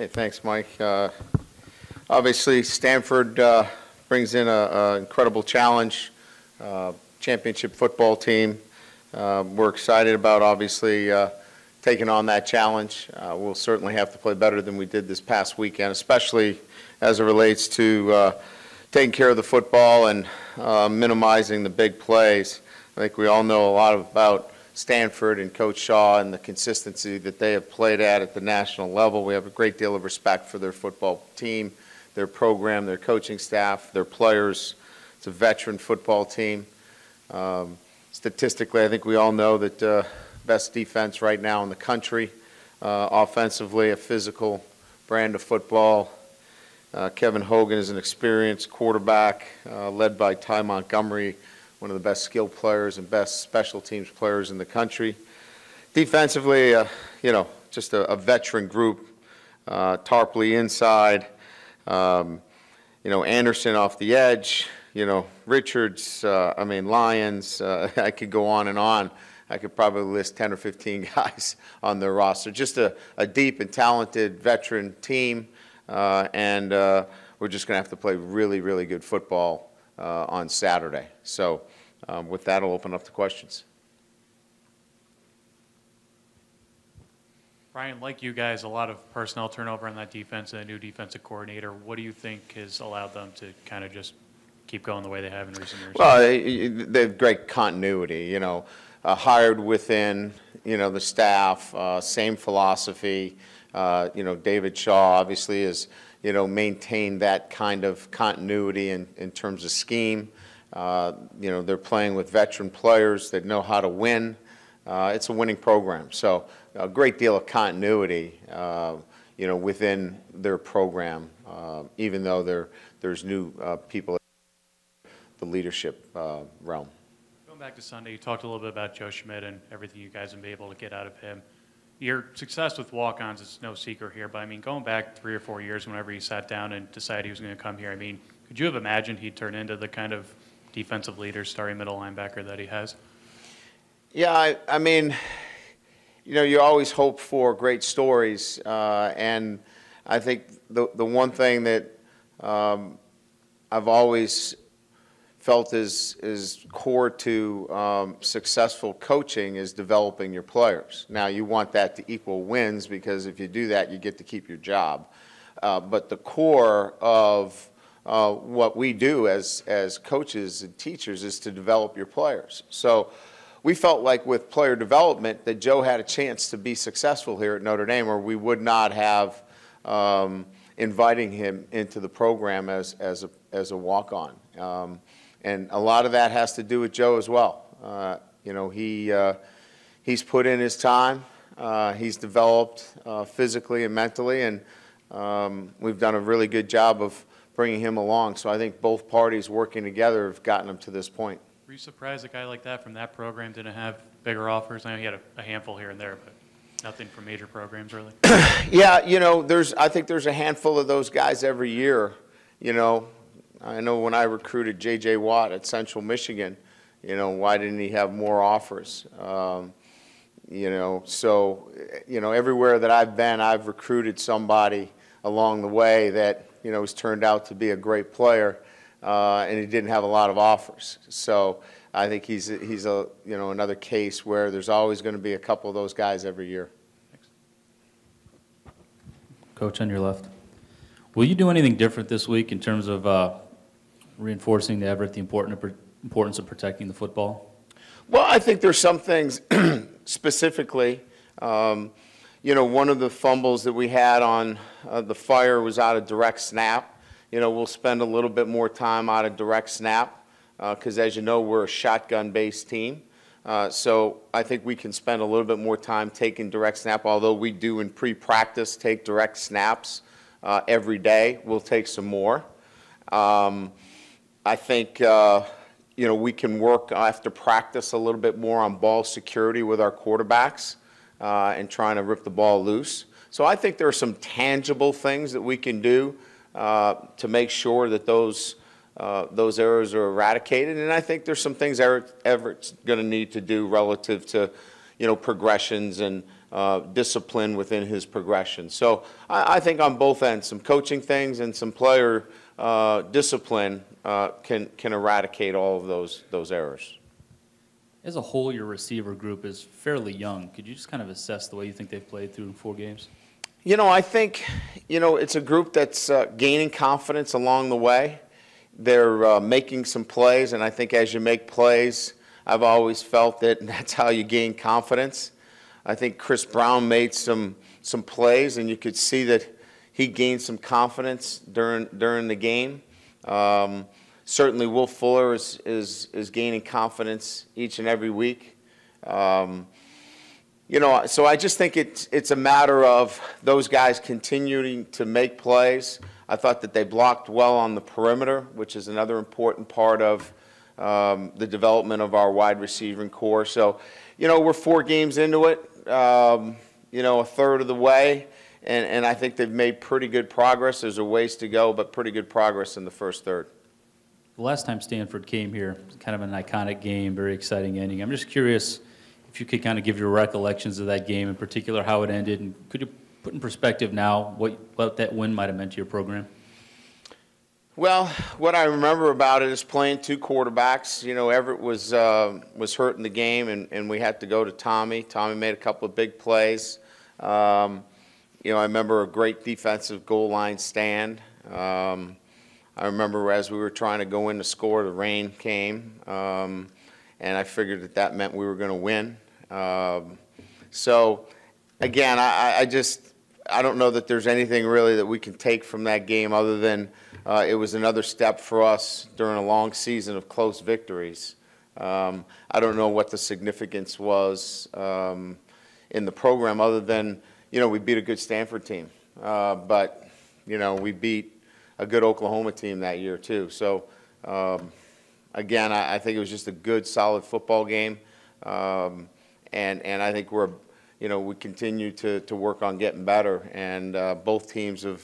Okay, thanks, Mike. Obviously, Stanford brings in an incredible challenge, championship football team. We're excited about, obviously, taking on that challenge. We'll certainly have to play better than we did this past weekend, especially as it relates to taking care of the football and minimizing the big plays. I think we all know a lot about Stanford and Coach Shaw and the consistency that they have played at the national level. We have a great deal of respect for their football team, their program, their coaching staff, their players. It's a veteran football team. Statistically, I think we all know that best defense right now in the country. Offensively, a physical brand of football. Kevin Hogan is an experienced quarterback led by Ty Montgomery, one of the best skilled players and best special teams players in the country. Defensively, just a veteran group. Tarpley inside, Anderson off the edge, Richards, Lyons. I could go on and on. I could probably list 10 or 15 guys on their roster. Just a deep and talented veteran team, and we're just going to have to play really, really good football on Saturday. So with that, I'll open up to questions. Brian, like you guys, a lot of personnel turnover on that defense and a new defensive coordinator. What do you think has allowed them to kind of just keep going the way they have in recent years? Well, they have great continuity, hired within, the staff, same philosophy. David Shaw obviously is, maintained that kind of continuity in terms of scheme. They're playing with veteran players that know how to win. It's a winning program. So a great deal of continuity, within their program, even though there's new people in the leadership realm. Going back to Sunday, you talked a little bit about Joe Schmidt and everything you guys have been able to get out of him. Your success with walk-ons is no secret here, but going back 3 or 4 years, whenever he sat down and decided he was going to come here, could you have imagined he'd turn into the kind of defensive leader, starting middle linebacker that he has? Yeah, you always hope for great stories, and I think the one thing that I've always felt is core to successful coaching is developing your players. Now, you want that to equal wins, because if you do that, you get to keep your job. But the core of what we do as coaches and teachers is to develop your players. So we felt like with player development that Joe had a chance to be successful here at Notre Dame, or we would not have inviting him into the program as a walk-on. And a lot of that has to do with Joe as well. He's put in his time. He's developed physically and mentally, and we've done a really good job of bringing him along. So I think both parties working together have gotten him to this point. Were you surprised a guy like that from that program didn't have bigger offers? I know he had a handful here and there, but nothing from major programs really. Yeah, I think there's a handful of those guys every year. I know when I recruited J.J. Watt at Central Michigan, why didn't he have more offers? Everywhere that I've been, I've recruited somebody along the way that, has turned out to be a great player, and he didn't have a lot of offers. So I think he's another case where there's always going to be a couple of those guys every year. Thanks. Coach, on your left. Will you do anything different this week in terms of reinforcing the importance of protecting the football? Well, I think there's some things specifically. One of the fumbles that we had on the Fire was out of direct snap. We'll spend a little bit more time out of direct snap because, as you know, we're a shotgun-based team. So I think we can spend a little bit more time taking direct snap, although we do in pre-practice take direct snaps every day. We'll take some more. I think, we can work after practice a little bit more on ball security with our quarterbacks and trying to rip the ball loose. So I think there are some tangible things that we can do to make sure that those errors are eradicated. And I think there's some things Everett's going to need to do relative to, progressions and discipline within his progression. So I think on both ends, some coaching things and some player discipline can eradicate all of those errors. As a whole, your receiver group is fairly young. Could you just kind of assess the way you think they've played through 4 games? I think, it's a group that's gaining confidence along the way. They're making some plays, and I think as you make plays, I've always felt that that's how you gain confidence. I think Chris Brown made some plays, and you could see that he gained some confidence during the game. Certainly, Will Fuller is gaining confidence each and every week. So I just think it's a matter of those guys continuing to make plays. I thought that they blocked well on the perimeter, which is another important part of the development of our wide receiving core. So, we're 4 games into it, a third of the way, and I think they've made pretty good progress. There's a ways to go, but pretty good progress in the first third. The last time Stanford came here, it was kind of an iconic game, very exciting ending. I'm just curious if you could kind of give your recollections of that game, in particular how it ended, and could you put in perspective now what that win might have meant to your program? Well, what I remember about it is playing 2 quarterbacks. Everett was hurt in the game, and we had to go to Tommy. Tommy made a couple of big plays. I remember a great defensive goal line stand. I remember as we were trying to go in to score, the rain came, and I figured that meant we were going to win. So, again, I don't know that there's anything really that we can take from that game other than it was another step for us during a long season of close victories. I don't know what the significance was in the program other than, we beat a good Stanford team. But, we beat a good Oklahoma team that year too. So, again, I think it was just a good, solid football game. And I think we continue to work on getting better. And both teams have,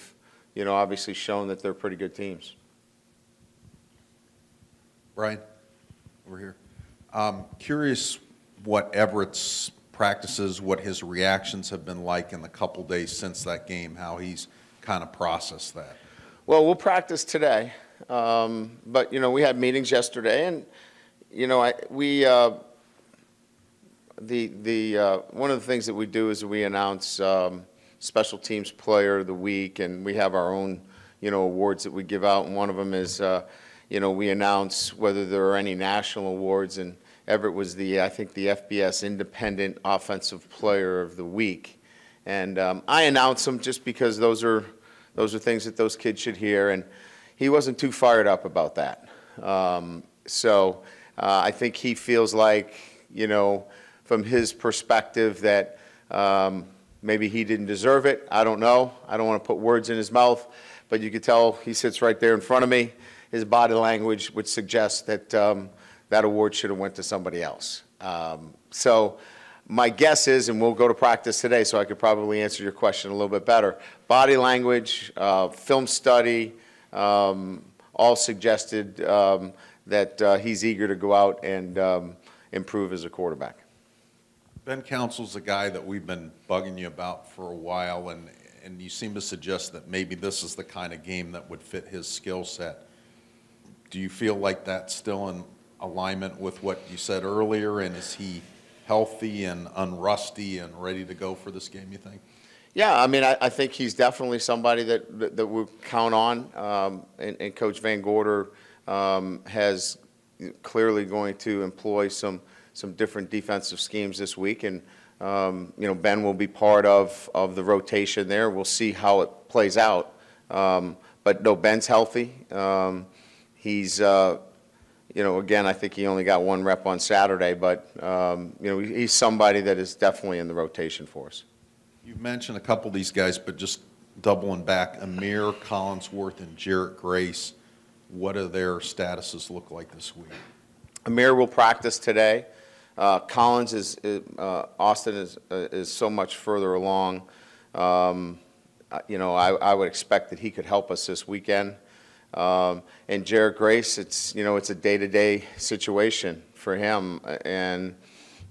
obviously shown that they're pretty good teams. Brian, over here. Curious what Everett's practices, what his reactions have been like in the couple days since that game, how he's kind of processed that. Well, we'll practice today, but we had meetings yesterday, and one of the things that we do is we announce special teams player of the week, and we have our own awards that we give out, and one of them is we announce whether there are any national awards, and Everett was I think the FBS Independent Offensive Player of the Week, and I announce them just because those are things that those kids should hear, and he wasn't too fired up about that. So I think he feels like, from his perspective that maybe he didn't deserve it. I don't know. I don't want to put words in his mouth, but you could tell he sits right there in front of me. His body language would suggest that that award should have went to somebody else. So my guess is, and we'll go to practice today, so I could probably answer your question a little bit better. Body language, film study, all suggested that he's eager to go out and improve as a quarterback. Ben Counsel's a guy that we've been bugging you about for a while, and you seem to suggest that maybe this is the kind of game that would fit his skill set. Do you feel like that's still in alignment with what you said earlier, and is he healthy and unrusty and ready to go for this game, you think? Yeah, I mean, I think he's definitely somebody that we count on, and Coach Van Gorder has clearly going to employ some different defensive schemes this week, and Ben will be part of the rotation there. We'll see how it plays out, but no, Ben's healthy. He's again, I think he only got 1 rep on Saturday, but he's somebody that is definitely in the rotation for us. You've mentioned a couple of these guys, but just doubling back, Amir, Collinsworth, and Jarrett Grace, what do their statuses look like this week? Amir will practice today. Austin is so much further along. I would expect that he could help us this weekend. And Jarrett Grace, it's a day-to-day situation for him, and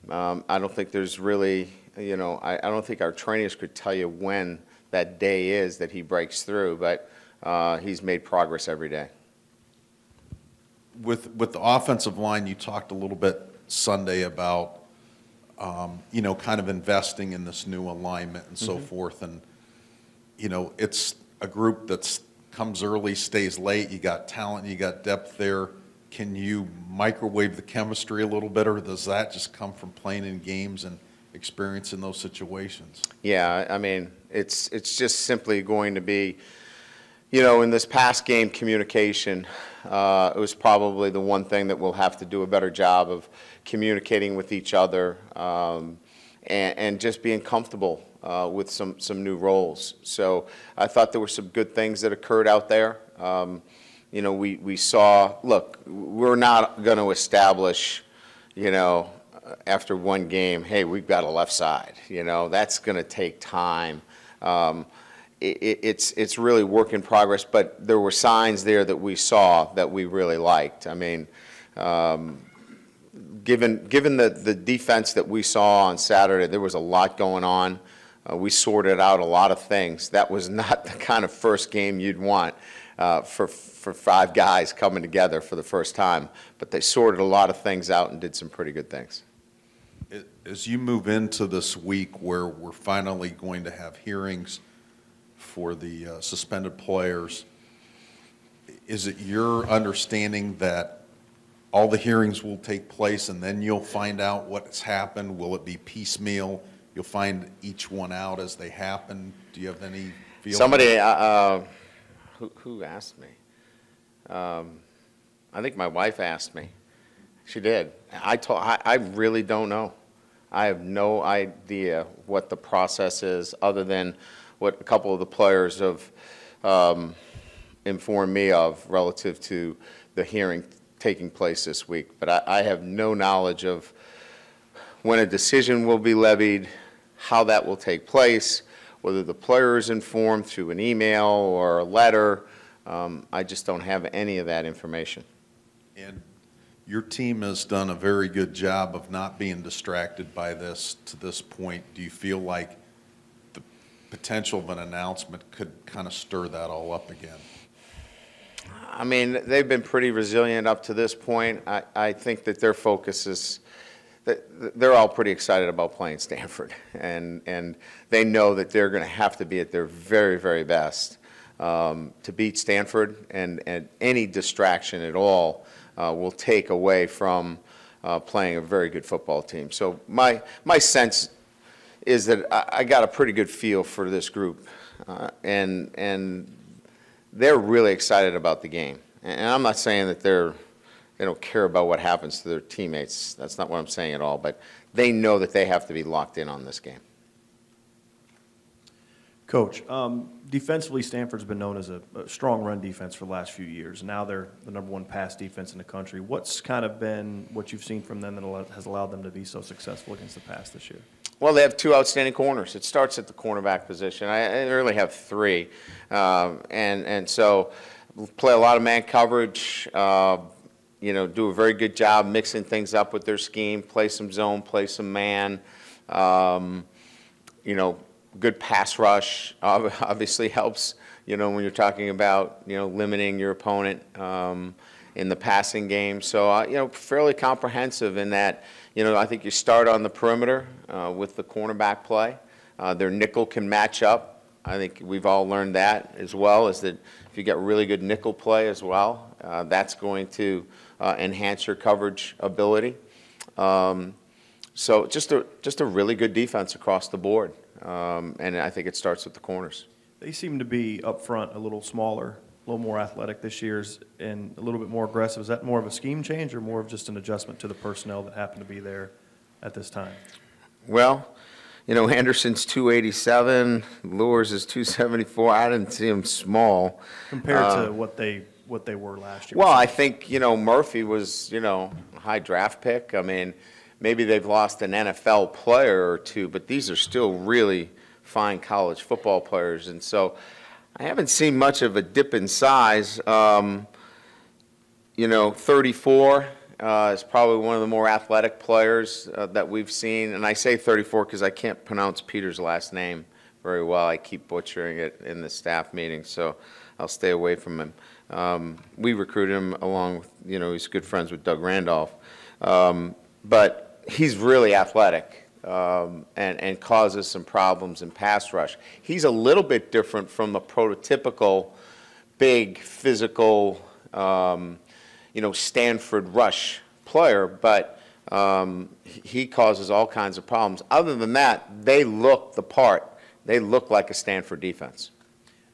I don't think there's really I don't think our trainers could tell you when that day is that he breaks through, but he's made progress every day. With the offensive line, you talked a little bit Sunday about, kind of investing in this new alignment and so forth. And, it's a group that comes early, stays late. You got talent, you got depth there. Can you microwave the chemistry a little bit, or does that just come from playing in games and experience in those situations? Yeah, I mean, it's just simply going to be, in this past game, communication. It was probably the one thing that we'll have to do a better job of communicating with each other, and just being comfortable with some new roles. So I thought there were some good things that occurred out there. We saw, look, we're not going to establish, after one game, hey, we've got a left side. That's going to take time. It's really work in progress, but there were signs there that we saw that we really liked. I mean, given the defense that we saw on Saturday, there was a lot going on. We sorted out a lot of things. That was not the kind of first game you'd want for five guys coming together for the first time, but they sorted a lot of things out and did some pretty good things. As you move into this week where we're finally going to have hearings for the suspended players, is it your understanding that all the hearings will take place and then you'll find out what's happened? Will it be piecemeal? You'll find each one out as they happen? Do you have any feeling? Somebody, who asked me? I think my wife asked me. She did. I really don't know. I have no idea what the process is, other than what a couple of the players have informed me of relative to the hearing taking place this week. But I have no knowledge of when a decision will be levied, how that will take place, whether the player is informed through an email or a letter. I just don't have any of that information. And your team has done a very good job of not being distracted by this to this point. Do you feel like the potential of an announcement could kind of stir that all up again? I mean, they've been pretty resilient up to this point. I think that their focus is that they're all pretty excited about playing Stanford, and they know that they're going to have to be at their very, very best to beat Stanford, and any distraction at all will take away from playing a very good football team. So my sense is that I got a pretty good feel for this group, and they're really excited about the game. And I'm not saying that they don't care about what happens to their teammates. That's not what I'm saying at all. But they know that they have to be locked in on this game. Coach, defensively, Stanford's been known as a strong run defense for the last few years. Now they're the #1 pass defense in the country. What's kind of been what you've seen from them that has allowed them to be so successful against the pass this year? Well, they have two outstanding corners. It starts at the cornerback position. I really have three. And so we'll play a lot of man coverage, do a very good job mixing things up with their scheme, play some zone, play some man, good pass rush obviously helps, when you're talking about, limiting your opponent in the passing game. So, fairly comprehensive in that, I think you start on the perimeter with the cornerback play. Their nickel can match up. I think we've all learned that as well, is that if you get really good nickel play as well, that's going to enhance your coverage ability. So just a really good defense across the board. And I think it starts with the corners. They seem to be up front a little smaller, a little more athletic this year, and a little bit more aggressive. Is that more of a scheme change or more of just an adjustment to the personnel that happen to be there at this time? Well, Anderson's 287, Lures is 274. I didn't see him small. Compared to what they were last year. Well, I think, Murphy was, a high draft pick. I mean, maybe they've lost an NFL player or two, but these are still really fine college football players. And so I haven't seen much of a dip in size. 34 is probably one of the more athletic players that we've seen. And I say 34 because I can't pronounce Peter's last name very well. I keep butchering it in the staff meeting, so I'll stay away from him. We recruited him along with, he's good friends with Doug Randolph. But he's really athletic and causes some problems in pass rush. He's a little bit different from the prototypical big, physical, Stanford rush player, but he causes all kinds of problems. Other than that, they look the part. They look like a Stanford defense.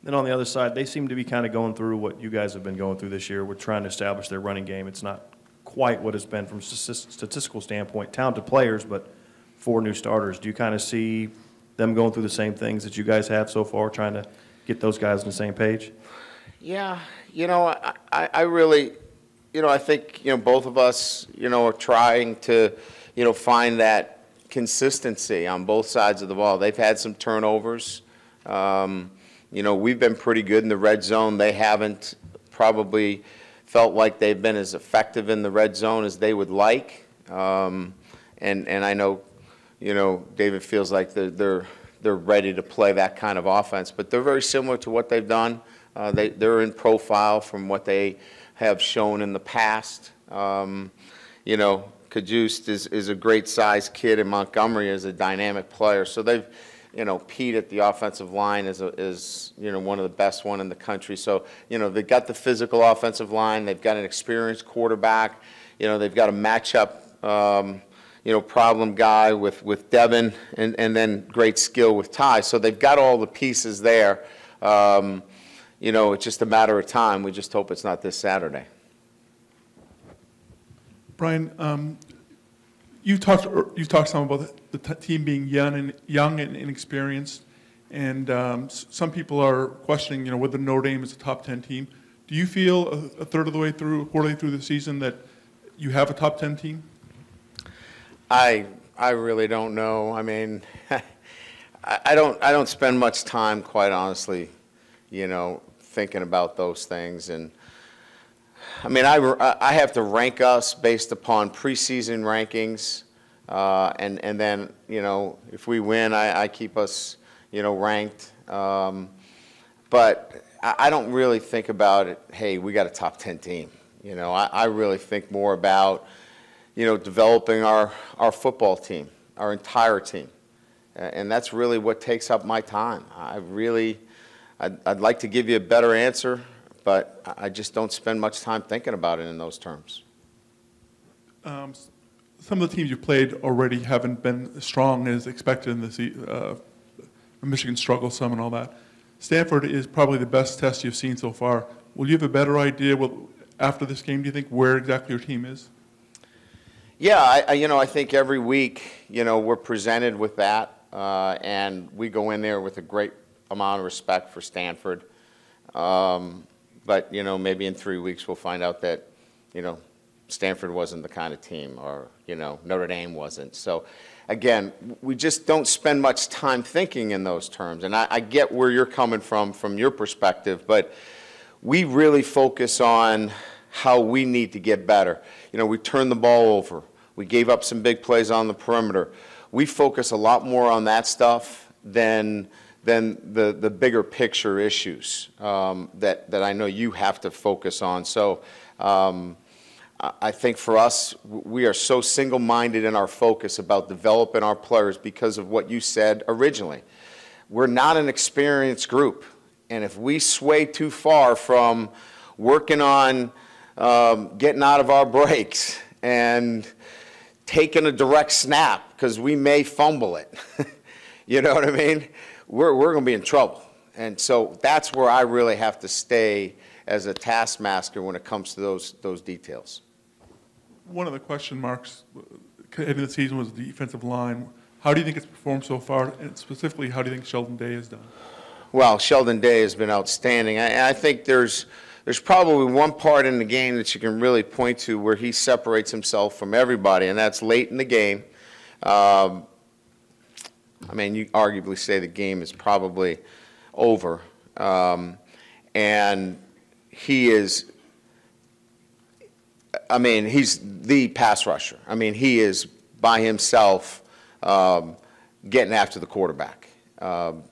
Then on the other side, they seem to be kind of going through what you guys have been going through this year with trying to establish their running game. It's not quite what it's been from a statistical standpoint. Talented players, but 4 new starters. Do you kind of see them going through the same things that you guys have so far, trying to get those guys on the same page? Yeah, I really, I think, both of us, are trying to, find that consistency on both sides of the ball. They've had some turnovers. We've been pretty good in the red zone. They haven't probably felt like they've been as effective in the red zone as they would like. And I know, David feels like they're ready to play that kind of offense, but they're very similar to what they've done. They're in profile from what they have shown in the past. Cajuste is a great sized kid, and Montgomery is a dynamic player. So they've, Pete at the offensive line is one of the best one in the country. So, they've got the physical offensive line. They've got an experienced quarterback. They've got a matchup, problem guy with Devin, and then great skill with Ty. So they've got all the pieces there. It's just a matter of time. We just hope it's not this Saturday. Brian, you talked some about the team being young and inexperienced, and some people are questioning, whether Notre Dame is a top 10 team. Do you feel a third of the way through, quarterly through the season, that you have a top 10 team? I really don't know. I mean, I don't spend much time, quite honestly, thinking about those things. And I mean, I have to rank us based upon preseason rankings, and then, if we win, I keep us, ranked. But I don't really think about it, hey, we got a top 10 team. I really think more about, developing our football team, our entire team. And that's really what takes up my time. I'd like to give you a better answer, but I just don't spend much time thinking about it in those terms. Some of the teams you've played already haven't been as strong as expected in the season. Michigan struggles some and all that. Stanford is probably the best test you've seen so far. Will you have a better idea after this game, do you think, where exactly your team is? Yeah, I think every week, we're presented with that, and we go in there with a great amount of respect for Stanford. But, maybe in 3 weeks we'll find out that, Stanford wasn't the kind of team, or, Notre Dame wasn't. So, again, we just don't spend much time thinking in those terms. And I get where you're coming from your perspective, but we really focus on how we need to get better. We turned the ball over. We gave up some big plays on the perimeter. We focus a lot more on that stuff than the bigger picture issues that I know you have to focus on. So I think for us, we are so single-minded in our focus about developing our players because of what you said originally. We're not an experienced group, and if we sway too far from working on getting out of our breaks and taking a direct snap, because we may fumble it, you know what I mean? We're going to be in trouble. And so that's where I really have to stay as a taskmaster when it comes to those details. One of the question marks heading into the season was the defensive line. How do you think it's performed so far, and specifically, how do you think Sheldon Day has done? Well, Sheldon Day has been outstanding. I think there's probably one part in the game that you can really point to where he separates himself from everybody, and that's late in the game. I mean, you arguably say the game is probably over, and he is I mean, he's the pass rusher. I mean, he is by himself getting after the quarterback.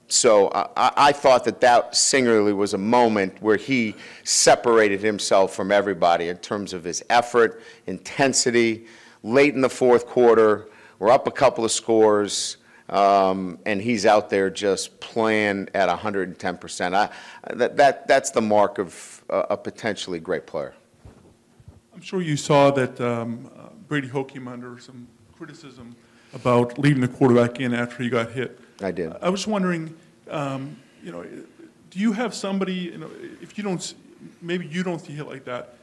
So I thought that singularly was a moment where he separated himself from everybody in terms of his effort, intensity. Late in the fourth quarter, we're up a couple of scores, and he's out there just playing at 110%. That's the mark of a potentially great player. I'm sure you saw that Brady Hoke came under some criticism about leaving the quarterback in after he got hit. I did. I was wondering, you know, do you have somebody, you know, if you don't, maybe you don't see a hit like that,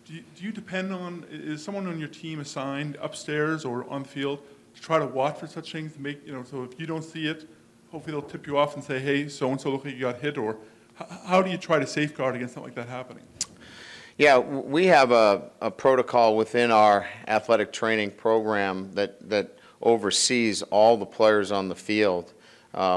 do you depend on, is someone on your team assigned upstairs or on the field to try to watch for such things to make, you know, so if you don't see it, hopefully they'll tip you off and say, hey, so-and-so look like you got hit, or how do you try to safeguard against something like that happening? Yeah, we have a protocol within our athletic training program that oversees all the players on the field.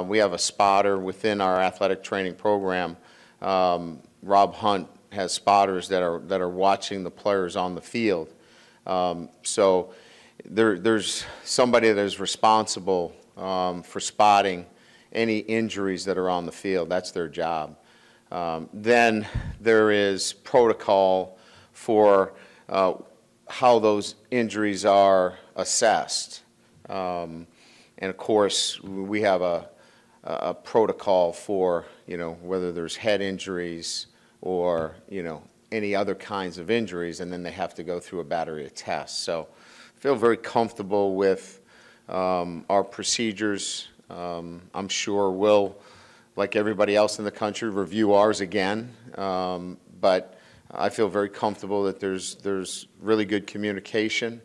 We have a spotter within our athletic training program. Rob Hunt has spotters that are watching the players on the field. So there's somebody that is responsible for spotting any injuries that are on the field. That's their job. Then there is protocol for how those injuries are assessed. And of course, we have a protocol for, you know, whether there's head injuries or, you know, any other kinds of injuries, and then they have to go through a battery of tests. So I feel very comfortable with our procedures. I'm sure we'll, like everybody else in the country, review ours again. But I feel very comfortable that there's really good communication,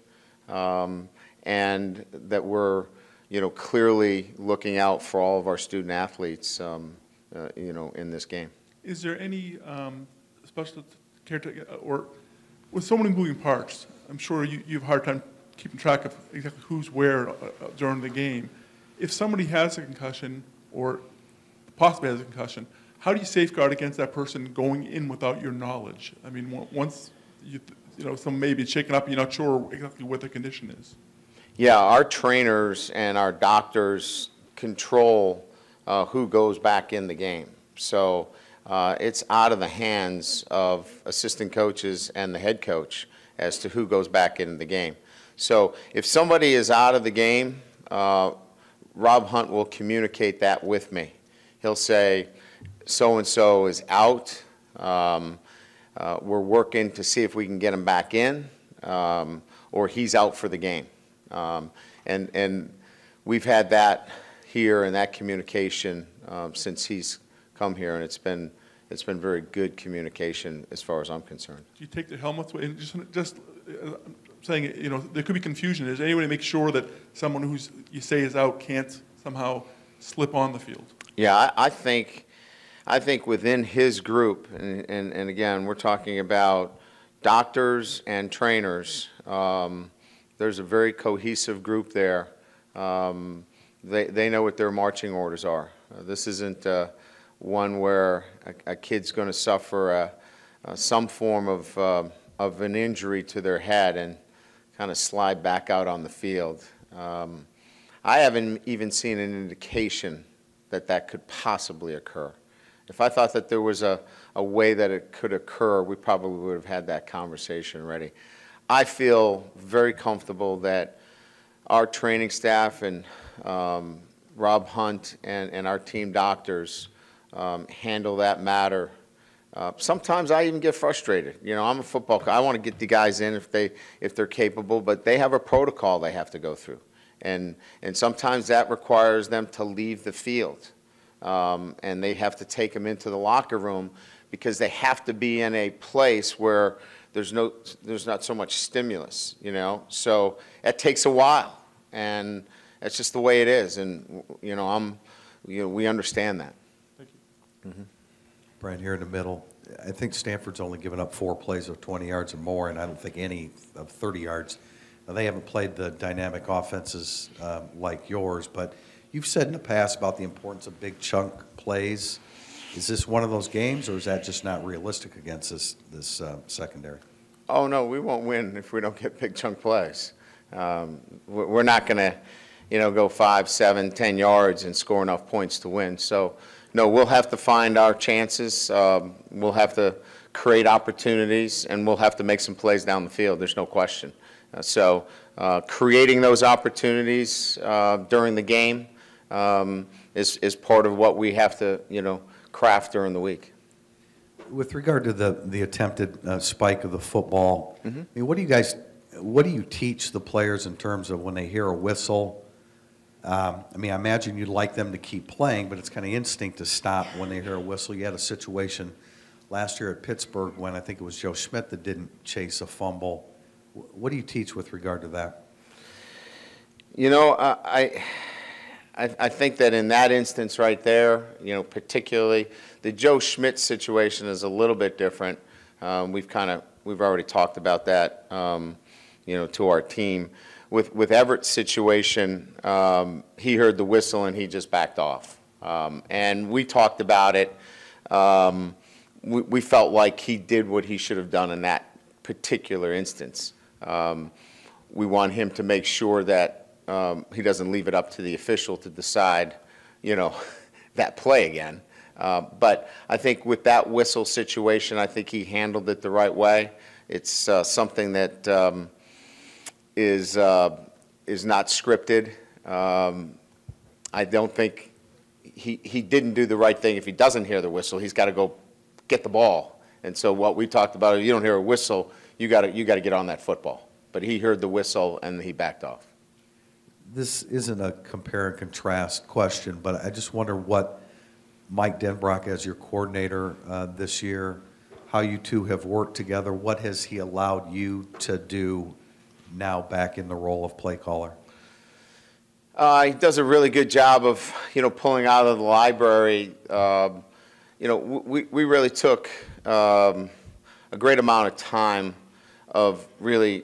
and that we're, you know, clearly looking out for all of our student athletes, you know, in this game. Is there any special caretaker, or with so many moving parts, I'm sure you have a hard time keeping track of exactly who's where during the game. If somebody has a concussion or possibly has a concussion, how do you safeguard against that person going in without your knowledge? I mean, once you know, some maybe shaken up, you're not sure exactly what the condition is. Yeah, our trainers and our doctors control who goes back in the game. So it's out of the hands of assistant coaches and the head coach as to who goes back into the game. So if somebody is out of the game, Rob Hunt will communicate that with me. He'll say, so-and-so is out. We're working to see if we can get him back in, or he's out for the game. And we've had that here and that communication since he's come here, and it's been very good communication as far as I'm concerned. Do you take the helmets away? And just saying, you know, there could be confusion. Is there any way to make sure that someone who's you say is out can't somehow slip on the field? Yeah, I think within his group, and again, we're talking about doctors and trainers. There's a very cohesive group there. They know what their marching orders are. This isn't one where a kid's going to suffer some form of an injury to their head and kind of slide back out on the field. I haven't even seen an indication that could possibly occur. If I thought that there was a way that it could occur, we probably would have had that conversation already. I feel very comfortable that our training staff and Rob Hunt and our team doctors handle that matter. Sometimes I even get frustrated. You know, I'm a football coach. I want to get the guys in if they're capable, but they have a protocol they have to go through. And sometimes that requires them to leave the field. And they have to take them into the locker room because they have to be in a place where there's not so much stimulus, you know. So it takes a while, and that's just the way it is. And you know, we understand that. Thank you. Mm-hmm. Brian, here in the middle, I think Stanford's only given up 4 plays of 20 yards or more, and I don't think any of 30 yards. Now, they haven't played the dynamic offenses like yours, but you've said in the past about the importance of big chunk plays. Is this one of those games, or is that just not realistic against this secondary? Oh, no, we won't win if we don't get big chunk plays. We're not going to, go 5, 7, 10 yards and score enough points to win. So, no, we'll have to find our chances. We'll have to create opportunities, and we'll have to make some plays down the field. There's no question. Creating those opportunities during the game is part of what we have to, craft during the week. With regard to the attempted spike of the football, I mean, what do you teach the players in terms of when they hear a whistle? I mean, I imagine you'd like them to keep playing, but it's kind of instinct to stop when they hear a whistle. You had a situation last year at Pittsburgh when I think it was Joe Schmidt that didn't chase a fumble. What do you teach with regard to that? I think that in that instance right there, particularly the Joe Schmidt situation is a little bit different. We've already talked about that, to our team. With Everett's situation, he heard the whistle and he just backed off. And we talked about it. We felt like he did what he should have done in that particular instance. We want him to make sure that he doesn't leave it up to the official to decide, that play again. But I think with that whistle situation, I think he handled it the right way. It's something that is not scripted. I don't think he didn't do the right thing. If he doesn't hear the whistle, he's got to go get the ball. And so what we talked about, if you don't hear a whistle, you got to get on that football. But he heard the whistle and he backed off. This isn't a compare and contrast question, but I just wonder what Mike Denbrock, as your coordinator this year, how you two have worked together. What has he allowed you to do now back in the role of play caller? He does a really good job of, pulling out of the library. We really took a great amount of time of really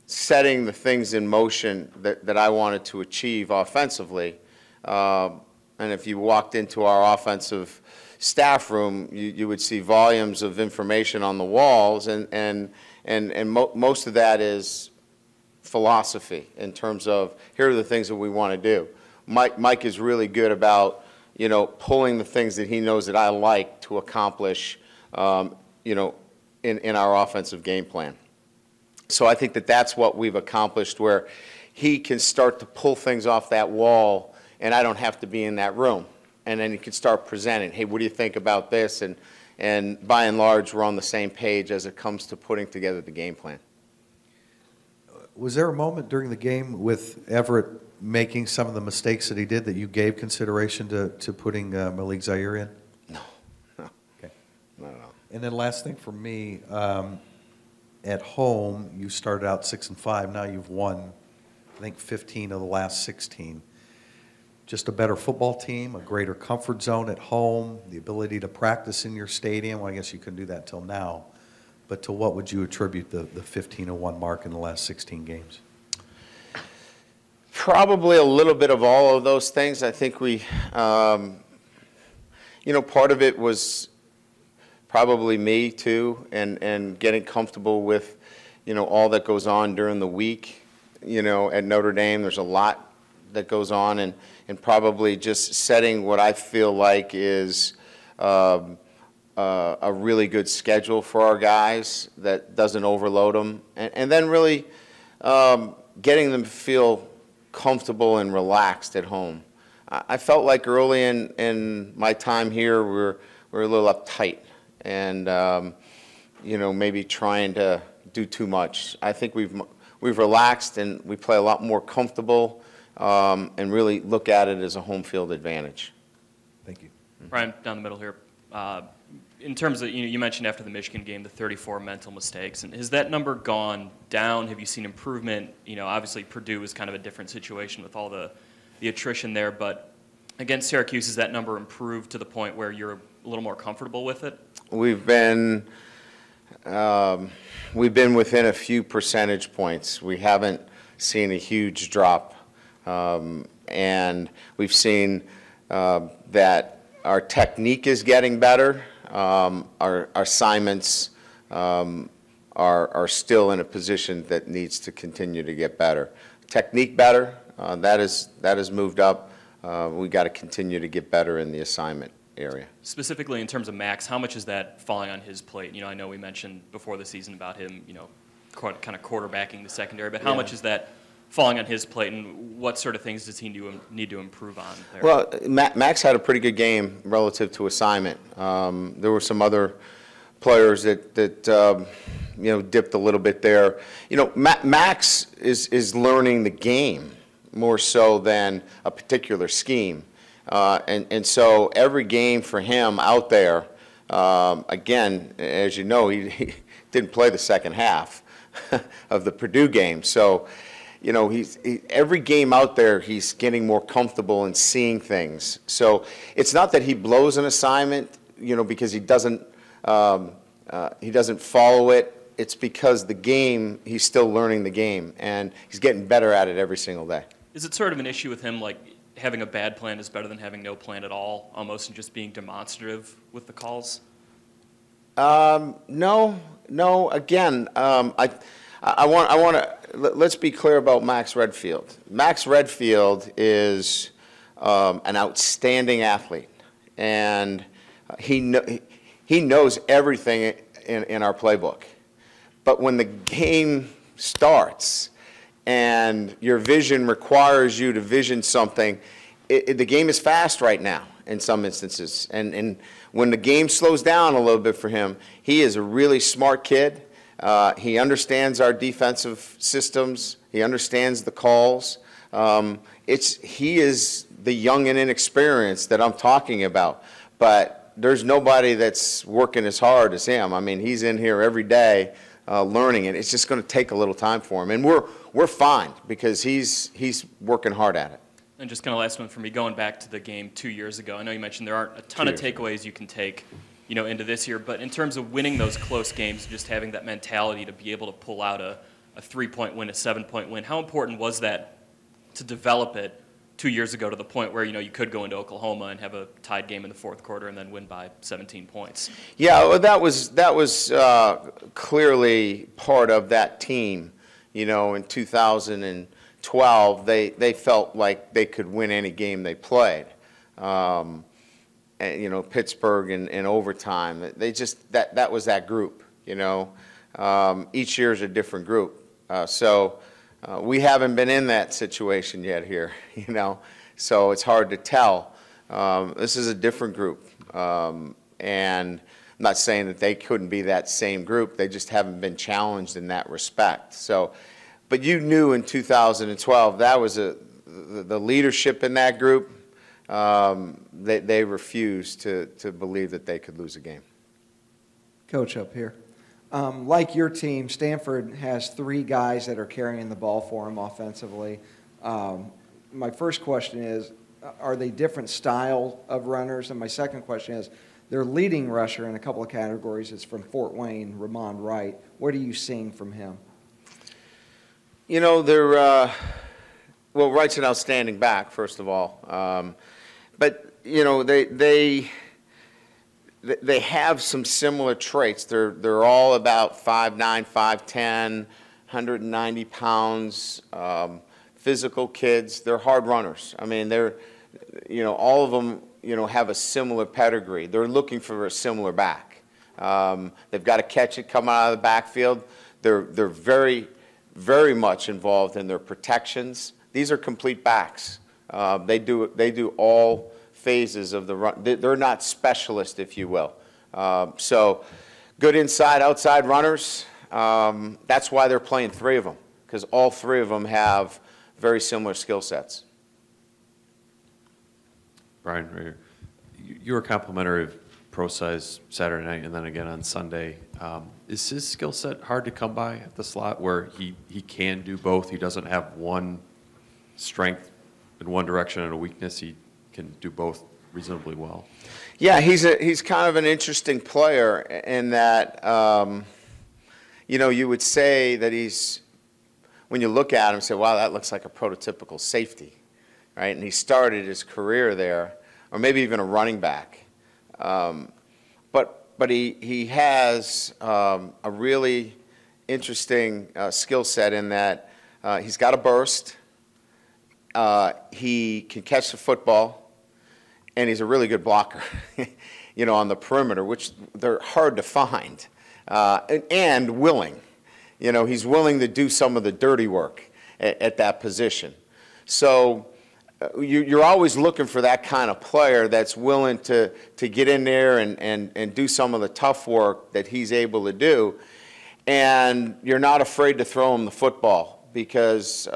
setting the things in motion that I wanted to achieve offensively. And if you walked into our offensive staff room, you would see volumes of information on the walls, and most of that is philosophy in terms of here are the things that we want to do. Mike is really good about, pulling the things that he knows that I like to accomplish, in our offensive game plan. So I think that that's what we've accomplished, where he can start to pull things off that wall, and I don't have to be in that room. And then he can start presenting, hey, what do you think about this? And by and large, we're on the same page as it comes to putting together the game plan. Was there a moment during the game with Everett making some of the mistakes that he did that you gave consideration to putting Malik Zaire in? No. Okay. Not at all. And then last thing for me, at home, you started out 6-5. Now you've won, I think, 15 of the last 16. Just a better football team, a greater comfort zone at home, the ability to practice in your stadium. Well, I guess you couldn't do that till now. But to what would you attribute the 15-1 mark in the last 16 games? Probably a little bit of all of those things. I think we, part of it was probably me too, and getting comfortable with, all that goes on during the week. At Notre Dame, there's a lot that goes on, and probably just setting what I feel like is a really good schedule for our guys that doesn't overload them, and then really getting them to feel comfortable and relaxed at home. I felt like early in my time here, we're a little uptight, and maybe trying to do too much. I think we've relaxed, and we play a lot more comfortable, and really look at it as a home field advantage. Thank you. Brian, down the middle here. In terms of, you mentioned after the Michigan game, the 34 mental mistakes. And has that number gone down? Have you seen improvement? Obviously Purdue is kind of a different situation with all the attrition there. But against Syracuse, has that number improved to the point where you're a little more comfortable with it? We've been within a few percentage points. We haven't seen a huge drop. And we've seen that our technique is getting better. Our assignments are are still in a position that needs to continue to get better. Technique better, that has moved up. We got to continue to get better in the assignment area. Specifically in terms of Max, how much is that falling on his plate? You know, I know we mentioned before the season about him, you know, kind of quarterbacking the secondary, but how much is that falling on his plate, and what sort of things does he need to improve on there? Well, Max had a pretty good game relative to assignment. There were some other players that you know, dipped a little bit there. You know, Max is learning the game more so than a particular scheme. And so every game for him out there, again, as you know, he didn't play the second half of the Purdue game. So, you know, every game out there, he's getting more comfortable and seeing things. So it's not that he blows an assignment, you know, because he doesn't follow it. It's because the game, he's still learning the game, and he's getting better at it every single day. Is it sort of an issue with him, like having a bad plan is better than having no plan at all, almost, and just being demonstrative with the calls? No. Again, I want to let's be clear about Max Redfield. Max Redfield is an outstanding athlete, and he knows everything in our playbook. But when the game starts and your vision requires you to vision something, the game is fast right now in some instances. And when the game slows down a little bit for him, he is a really smart kid. He understands our defensive systems. He understands the calls. He is the young and inexperienced that I'm talking about. But there's nobody that's working as hard as him. I mean, he's in here every day learning, and it's just going to take a little time for him. And we're fine because he's working hard at it. And just kind of last one for me, going back to the game 2 years ago, I know you mentioned there aren't a ton of takeaways you can take, you know, into this year, but in terms of winning those close games, just having that mentality to be able to pull out a 3-point win, a 7-point win, how important was that to develop it 2 years ago to the point where, you know, you could go into Oklahoma and have a tied game in the fourth quarter and then win by 17 points? Yeah, well, that was clearly part of that team. You know, in 2012, they felt like they could win any game they played. And, you know, Pittsburgh in overtime. They just that was that group. You know, each year is a different group. So we haven't been in that situation yet here. You know, so it's hard to tell. This is a different group, and I'm not saying that they couldn't be that same group. They just haven't been challenged in that respect. So, but you knew in 2012 that was the leadership in that group. They refused to believe that they could lose a game. Coach up here. Like your team, Stanford has 3 guys that are carrying the ball for them offensively. My first question is, are they different style of runners? And my second question is, their leading rusher in a couple of categories is from Fort Wayne, Ramon Wright. What are you seeing from him? You know, well, Wright's an outstanding back, first of all. But, you know, they have some similar traits. They're all about 5'9", 5'10", 190 pounds, physical kids. They're hard runners. I mean, you know, all of them, you know, have a similar pedigree. They're looking for a similar back. They've got to catch it coming out of the backfield. They're very, very much involved in their protections. These are complete backs. They do all phases of the run. They're not specialists, if you will. So good inside, outside runners. That's why they're playing 3 of them, because all 3 of them have very similar skill sets. Brian, right here. You were complimentary of Pro Size Saturday night and then again on Sunday. Is his skill set hard to come by at the slot where he can do both? He doesn't have one strength in one direction and a weakness. He can do both reasonably well. Yeah, he's kind of an interesting player in that, you know, you would say that when you look at him, say, wow, that looks like a prototypical safety, right? And he started his career there, or maybe even a running back. But he has a really interesting skill set in that he's got a burst, he can catch the football, and he's a really good blocker, you know, on the perimeter, which they're hard to find, and willing. You know, he's willing to do some of the dirty work at that position. So you're always looking for that kind of player that's willing to get in there and do some of the tough work that he's able to do. And you're not afraid to throw him the football because,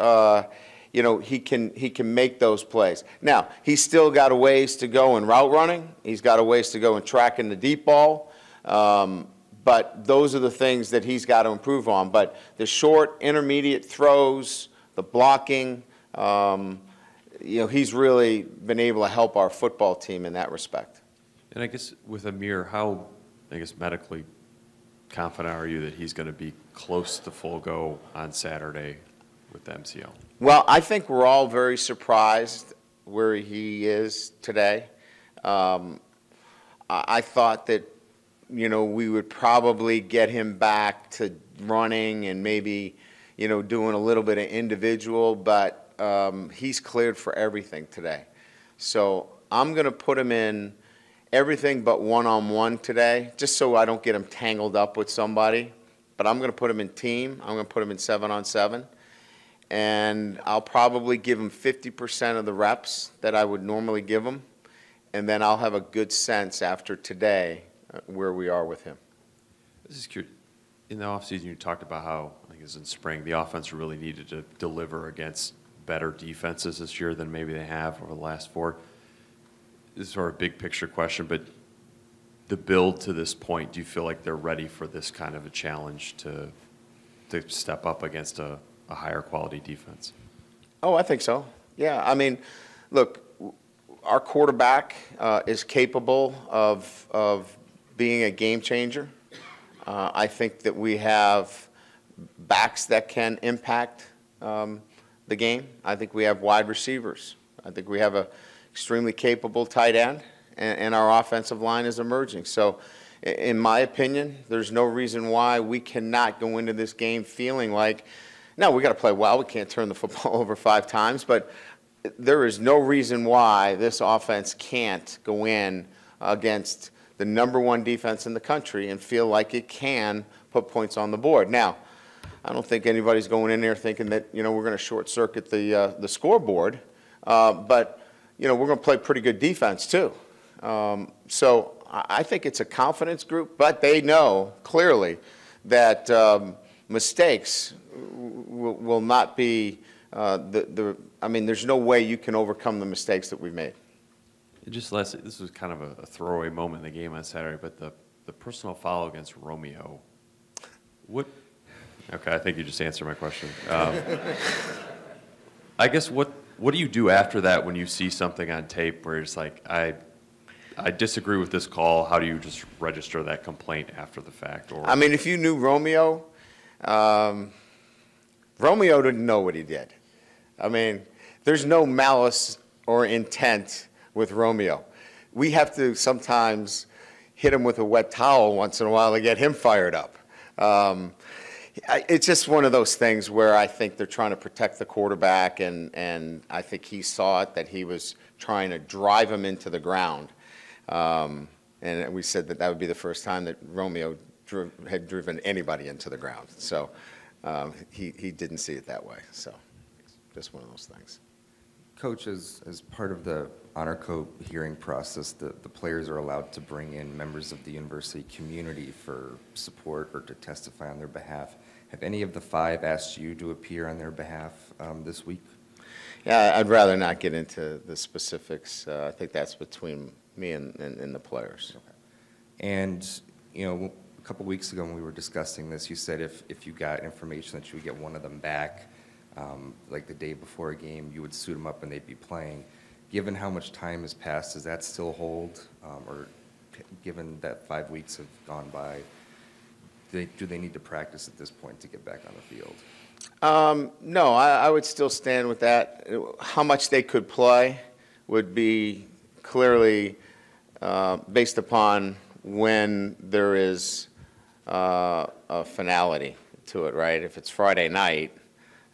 you know, he can make those plays. Now, he's still got a ways to go in route running. He's got a ways to go in tracking the deep ball. But those are the things that he's got to improve on. But the short, intermediate throws, the blocking, you know, he's really been able to help our football team in that respect. And I guess with Amir, how, I guess, medically confident are you that he's going to be close to full go on Saturday with the MCL? Well, I think we're all very surprised where he is today. I thought that, you know, we would probably get him back to running and maybe, you know, doing a little bit of individual, but he's cleared for everything today. So I'm going to put him in everything but one-on-one today, just so I don't get him tangled up with somebody. But I'm going to put him in team. I'm going to put him in 7-on-7. And I'll probably give him 50% of the reps that I would normally give him. And then I'll have a good sense after today where we are with him. This is curious. In the offseason, you talked about how, I think it was in spring, the offense really needed to deliver against better defenses this year than maybe they have over the last 4. This is sort of a big picture question, but the build to this point, do you feel like they're ready for this kind of a challenge to step up against a higher quality defense? Oh, I think so. Yeah, I mean, look, our quarterback is capable of being a game changer. I think that we have backs that can impact the game. I think we have wide receivers. I think we have a extremely capable tight end, and our offensive line is emerging. So, in my opinion, there's no reason why we cannot go into this game feeling like, no, we got to play well. We can't turn the football over 5 times, but there is no reason why this offense can't go in against the #1 defense in the country and feel like it can put points on the board. Now, I don't think anybody's going in there thinking that, you know, we're going to short circuit the scoreboard, but, you know, we're going to play pretty good defense too. So I think it's a confidence group, but they know clearly that mistakes will not be I mean, there's no way you can overcome the mistakes that we've made. Just lastly, this was kind of a throwaway moment in the game on Saturday, but the personal foul against Romeo, what? Okay, I think you just answered my question. I guess what do you do after that when you see something on tape where it's like, I disagree with this call? How do you just register that complaint after the fact? Or, I mean, if you knew Romeo, Romeo didn't know what he did. I mean, there's no malice or intent with Romeo. We have to sometimes hit him with a wet towel once in a while to get him fired up. It's just one of those things where I think they're trying to protect the quarterback, and I think he saw it, that he was trying to drive him into the ground. And we said that would be the first time that Romeo had driven anybody into the ground. So he didn't see it that way. So it's just one of those things. Coach, as part of the honor code hearing process, the players are allowed to bring in members of the university community for support or to testify on their behalf. Have any of the 5 asked you to appear on their behalf this week? Yeah, I'd rather not get into the specifics. I think that's between me and the players. Okay. And, you know, a couple weeks ago when we were discussing this, you said if you got information that you would get one of them back, like the day before a game, you would suit them up and they'd be playing. Given how much time has passed, does that still hold? Or given that 5 weeks have gone by, do they need to practice at this point to get back on the field? No, I would still stand with that. How much they could play would be clearly based upon when there is a finality to it, right? If it's Friday night,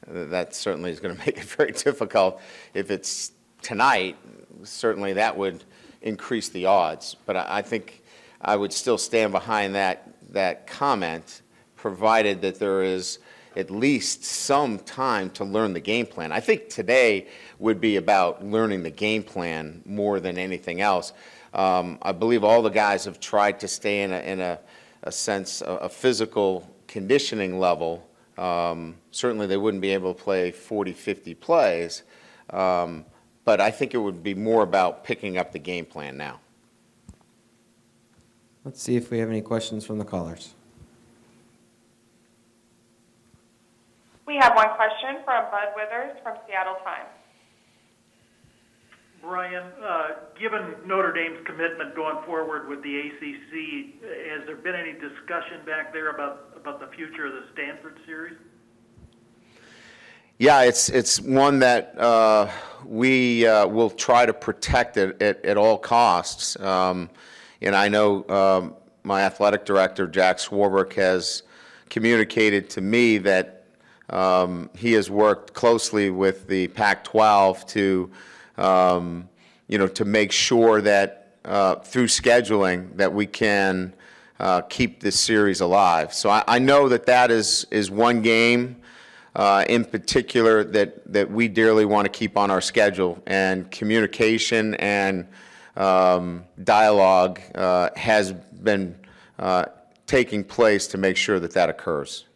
that certainly is going to make it very difficult. If it's tonight, certainly that would increase the odds. But I think I would still stand behind that comment, provided that there is at least some time to learn the game plan. I think today would be about learning the game plan more than anything else. I believe all the guys have tried to stay in a sense, a physical conditioning level. Certainly they wouldn't be able to play 40, 50 plays, but I think it would be more about picking up the game plan now. Let's see if we have any questions from the callers. We have one question from Bud Withers from Seattle Times. Brian, given Notre Dame's commitment going forward with the ACC, has there been any discussion back there about the future of the Stanford series? Yeah, it's one that we will try to protect it at all costs. And I know my athletic director, Jack Swarbrick, has communicated to me that he has worked closely with the Pac-12 to to make sure that through scheduling that we can keep this series alive. So I know that is one game in particular that we dearly want to keep on our schedule, and communication and dialogue has been taking place to make sure that occurs.